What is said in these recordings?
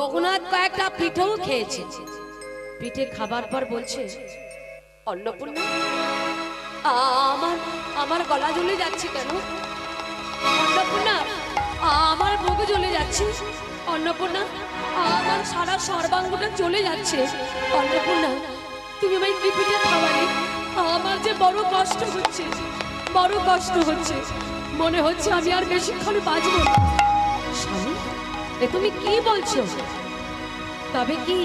রঘুনাথ কয়েকটা পিঠেও খেয়েছে। পিঠে খাবার পর বলছে, অন্নপূর্ণা, আমার আমার গলা জ্বলে যাচ্ছে কেন? অন্নপূর্ণা, আমার বুক জ্বলে যাচ্ছে। অন্নপূর্ণা, আমার সারা সর্বাঙ্গটা চলে যাচ্ছে। অন্নপূর্ণা, তুমি আমায় কি পিঠে খাওয়ালে? আমার যে বড় কষ্ট হচ্ছে, বড় কষ্ট হচ্ছে। মনে হচ্ছে আমি আর বেশিক্ষণ বাঁচব না। স্বামী, এ তুমি কি বলছো? তবে কি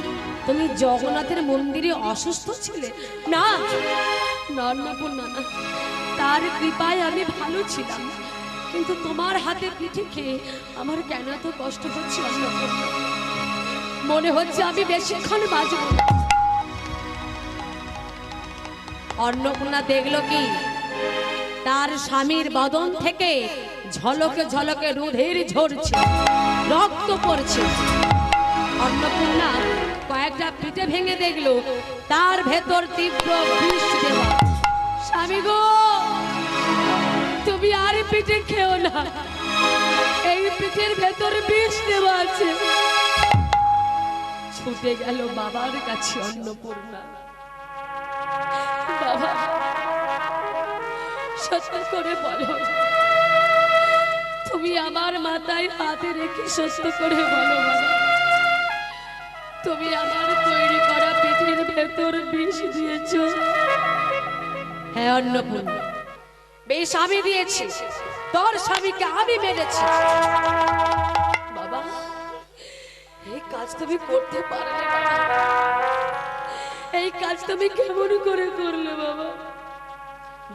তুমি জগন্নাথের মন্দিরে অসুস্থ ছিলে? না না অন্নপূর্ণা, না, তার কৃপায় আমি ভালো ছিলাম। কিন্তু তোমার হাতে পিঠে খেয়ে আমার কেন এত কষ্ট হচ্ছে অন্নপূর্ণা? মনে হচ্ছে আমি বেশিক্ষণ বাঁচব না। অন্নপূর্ণা দেখলো কি তার স্বামীর বদন থেকে ঝলকে ঝলকে রুধির ঝরছে, রক্ত পড়ছে। অন্নপূর্ণা কয়েকটা পিঠে ভেঙে দেখলো তার ভেতর তীব্র বিষ দেওয়া। স্বামী গো, তুমি আর পিঠে খেও না, এই পিঠের ভেতর বিষ দেওয়া আছে। ছুটে গেল বাবার কাছে অন্নপূর্ণা। বাবা, সত্য করে বলো, তুমি আমার মাথায় হাতে রেখে সত্য করে বলো বাবা, তুমি আমার তৈরি করা পিঠের ভেতর বিষ দিয়েছ? হ্যাঁ অন্নপূর্ণা, বেশ আমি দিয়েছি, তোর স্বামীকে আমি মেরেছি। বাবা, এই কাজ তুমি করতে পারলে বাবা? এই কাজ তুমি কেমন করে করলে বাবা?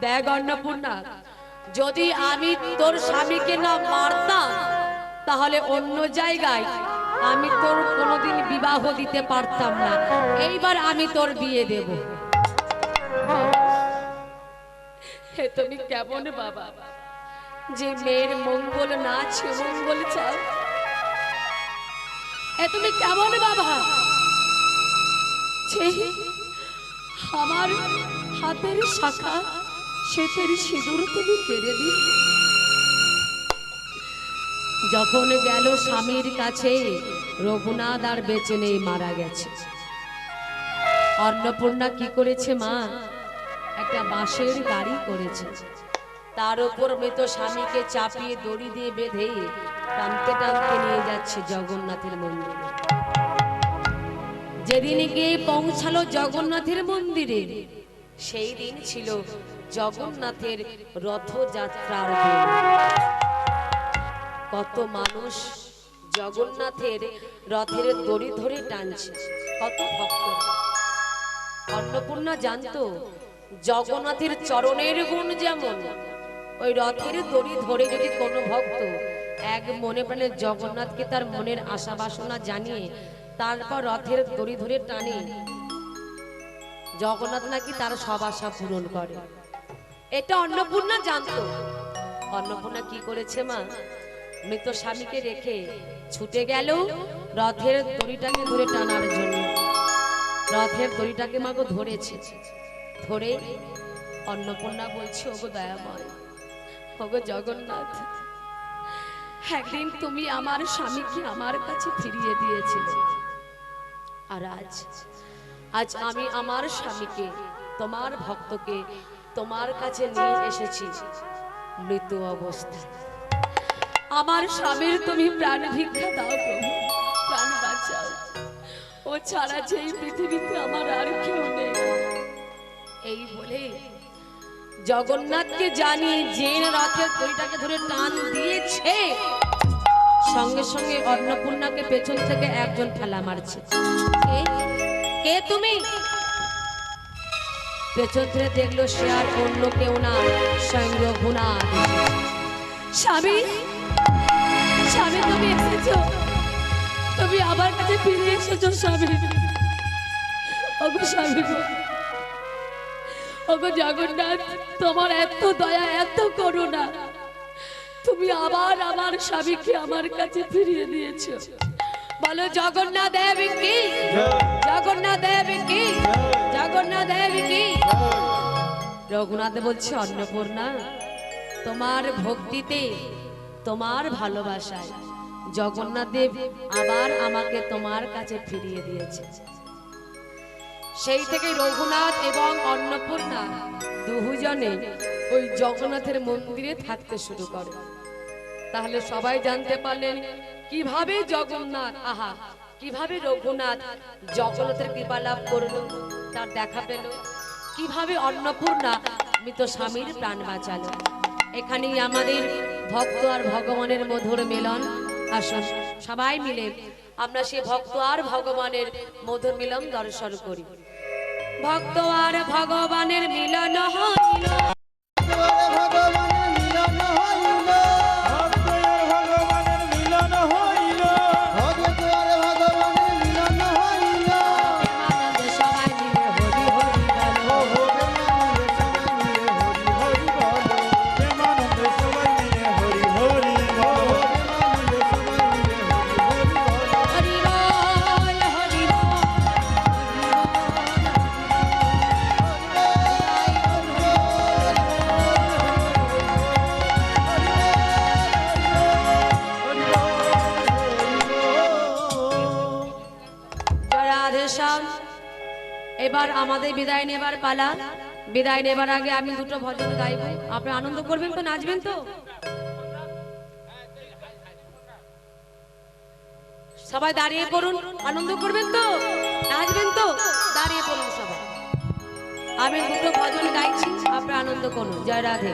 দেখ অন্নপূর্ণা, যদি আমি তোর স্বামীকে না মারতাম তাহলে অন্য জায়গায় আমি তোর কোনোদিন বিবাহ দিতে পারতাম না। এইবার আমি তোর বিয়ে দেব। হে তুমি কেমন বাবা, যে মেয়ের মঙ্গল না আছে মঙ্গল চাও? এ তুমি কেমন বাবা, আমার হাতের শাখা সেতের সিঁদুর তুমি কেড়ে দিলে? যখন গেল স্বামীর কাছে, রঘুনাথ আর বেঁচে নেই, মারা গেছে। অন্নপূর্ণা কি করেছে মা? একটা বাঁশের গাড়ি করেছে, তার উপর মৃত স্বামীকে চাপিয়ে দড়ি দিয়ে বেঁধে টানতে টানতে নিয়ে যাচ্ছে জগন্নাথের মন্দিরে। যেদিন গিয়ে পৌঁছালো জগন্নাথের মন্দিরে, সেই দিন ছিল জগন্নাথের রথযাত্রার দিন। কত মানুষ জগন্নাথের রথের দড়ি ধরে টানছে, কত ভক্ত। অন্নপূর্ণা জানতো জগন্নাথের চরণের গুণ যেমন, ওই রথের দড়ি ধরে যদি কোনো ভক্ত এক মনে প্রাণে জগন্নাথকে তার মনের আশা বাসনা জানিয়ে তারপর রথের দড়ি ধরে টানে, জগন্নাথ নাকি তার সব আশা পূরণ করে। এটা অন্নপূর্ণা জানতো। অন্নপূর্ণা কি করেছে মা? মৃত স্বামীকে রেখে ছুটে গেল রথের দড়িটাকে ধরে টানার জন্য। রথের দড়িটাকে মাগো ধরেছে, ধরে অন্নপূর্ণা বলছে, ওগো দয়াময়, ওগো জগন্নাথ, একদিন তুমি আমার স্বামীকে আমার কাছে ফিরিয়ে দিয়েছিলে, আর আজ আমি আমার স্বামীকে, তোমার ভক্তকে তোমার কাছে নিয়ে এসেছি মৃত অবস্থায়। আমার স্বামীর তুমি প্রাণ ভিক্ষা দাও প্রভু, প্রাণ বাঁচাও। ও ছাড়া যে এই পৃথিবীতে আমার আর কেউ নেই। এই বলে জগন্নাথকে জানিয়ে যে রথের দড়িটাকে ধরে টান দিয়েছে, সঙ্গে সঙ্গে অন্নপূর্ণাকে পেছন থেকে একজন ঠেলা মারছে। কে তুমি? পেছন থেকে দেখলো সে আর অন্য কেউ না, স্বয়ং রঘুনাথ। স্বামী, স্বামী তুমি এসেছো, তুমি আমার কাছে ফিরে এসেছো স্বামী। ওগো স্বামী, ওগো জগন্নাথ, তোমার এত দয়া, এত করুণা, তুমি আবার আমার স্বামীকে আমার কাছে ফিরিয়ে দিয়েছো। বলো জগন্নাথ দেব কি, জগন্নাথ দেব কি, জগন্নাথ দেব কি। রঘুনাথ বলছে, অন্নপূর্ণা, তোমার ভক্তিতে, তোমার ভালোবাসায় জগন্নাথ দেব আবার আমাকে তোমার কাছে ফিরিয়ে দিয়েছে। সেই থেকে রঘুনাথ এবং অন্নপূর্ণা দুজনে ওই জগন্নাথের মন্দিরে থাকতে শুরু করে। তাহলে সবাই জানতে পারলেন কিভাবে জগন্নাথ কিভাবে রঘুনাথ জগন্নাথের কৃপা লাভ করলো, তার দেখা পেল, কিভাবে অন্নপূর্ণা মৃত স্বামীর প্রাণ বাঁচালো। এখানেই আমাদের ভক্ত আর ভগবানের মধুর মিলন। আসুন সবাই মিলে আমরা সে ভক্ত আর ভগবানের মধুর মিলন দর্শন করি। ভক্ত আর ভগবানের মিলন হইল, এবার আমাদের বিদায় নেবার পালা। বিদায় নেবার আগে আমি দুটো ভজন গাইব, আপনি আনন্দ করবেন তো, নাচবেন তো? সবাই দাঁড়িয়ে পড়ুন, আনন্দ করবেন তো, নাচবেন তো? দাঁড়িয়ে পড়ুন সবাই। আমি দুটো ভজন গাইছি, আপনি আনন্দ করুন। জয় রাধে।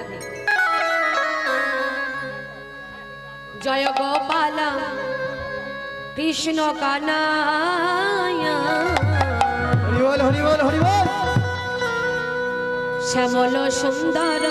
জয় গোপাল কৃষ্ণ কানায়া, হরি বল হরি বল, শ্যামল সুন্দর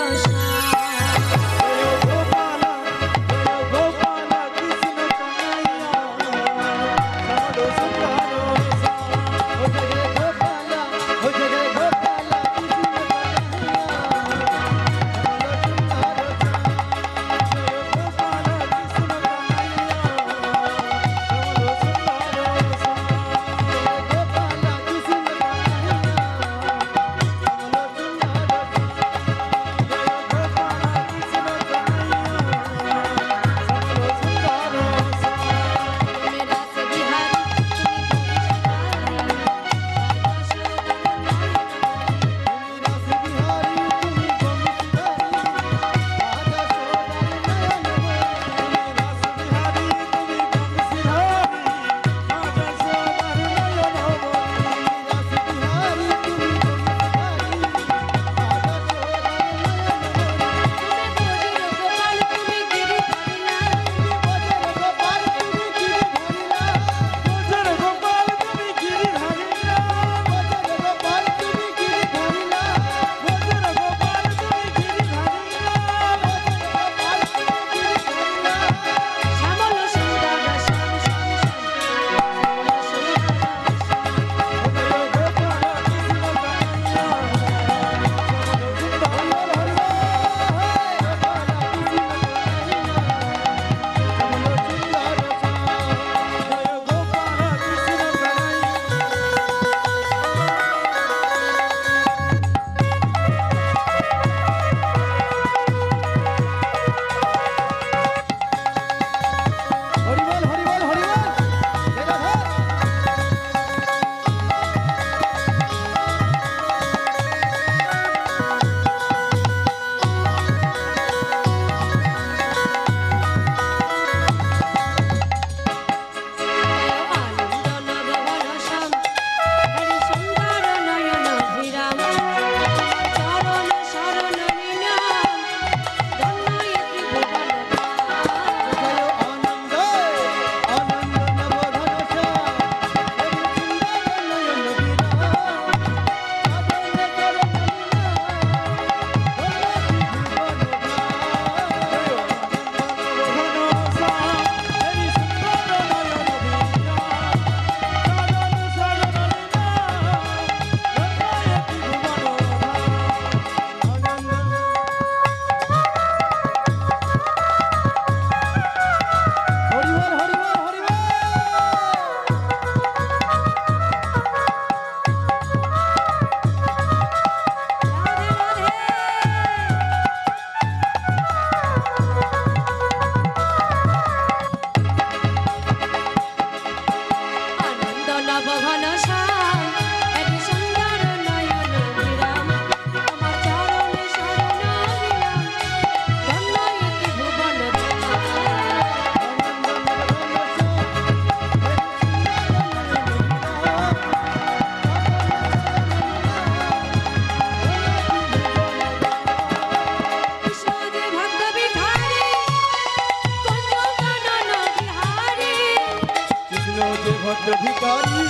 ভক্ত ভিখারি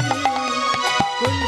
কুঞ্জ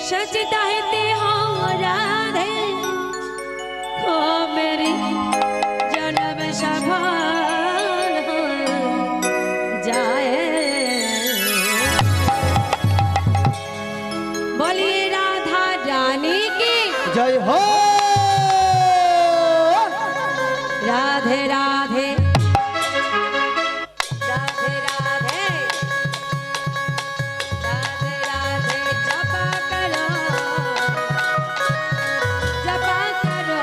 सजदा है तेरा राधे हो मेरी जन्म सफल हो जाए बोलिए राधा रानी की जय हो राधे राधे राधे राधे राधे राधे जपा करो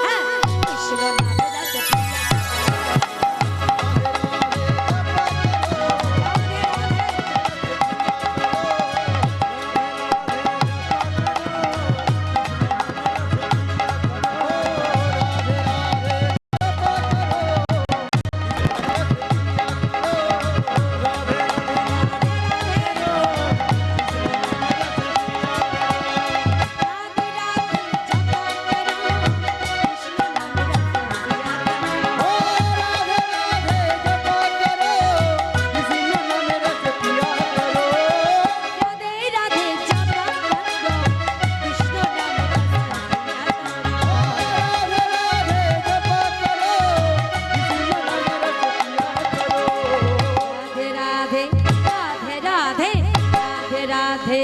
हाँ, कृष्ण नाम रस पिया। राधे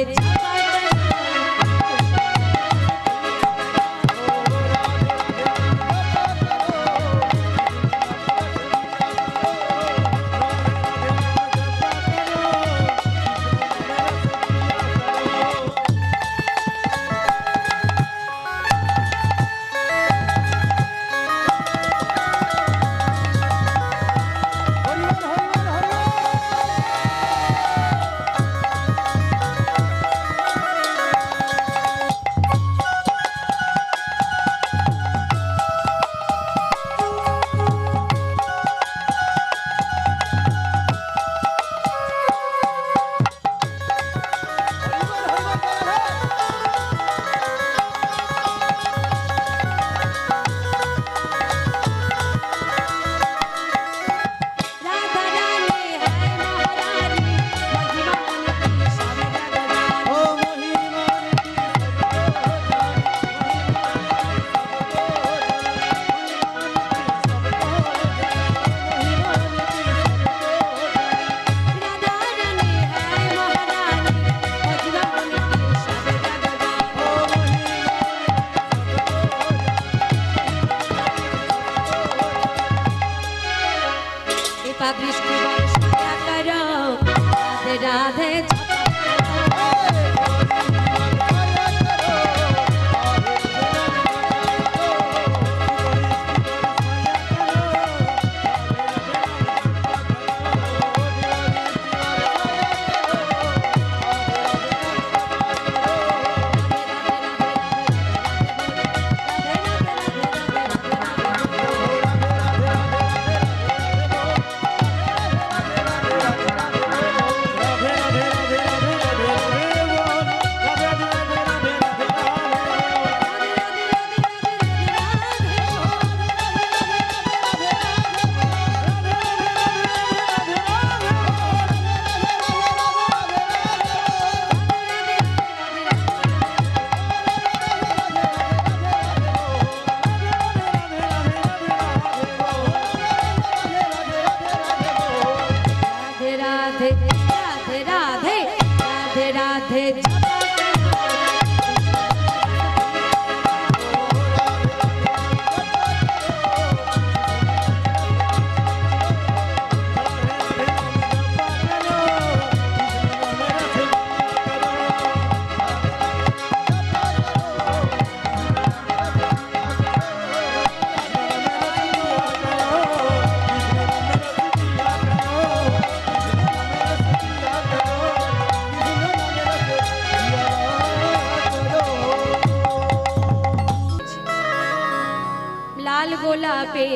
कृपा दृष्टि वर्षा करो राधे राधे।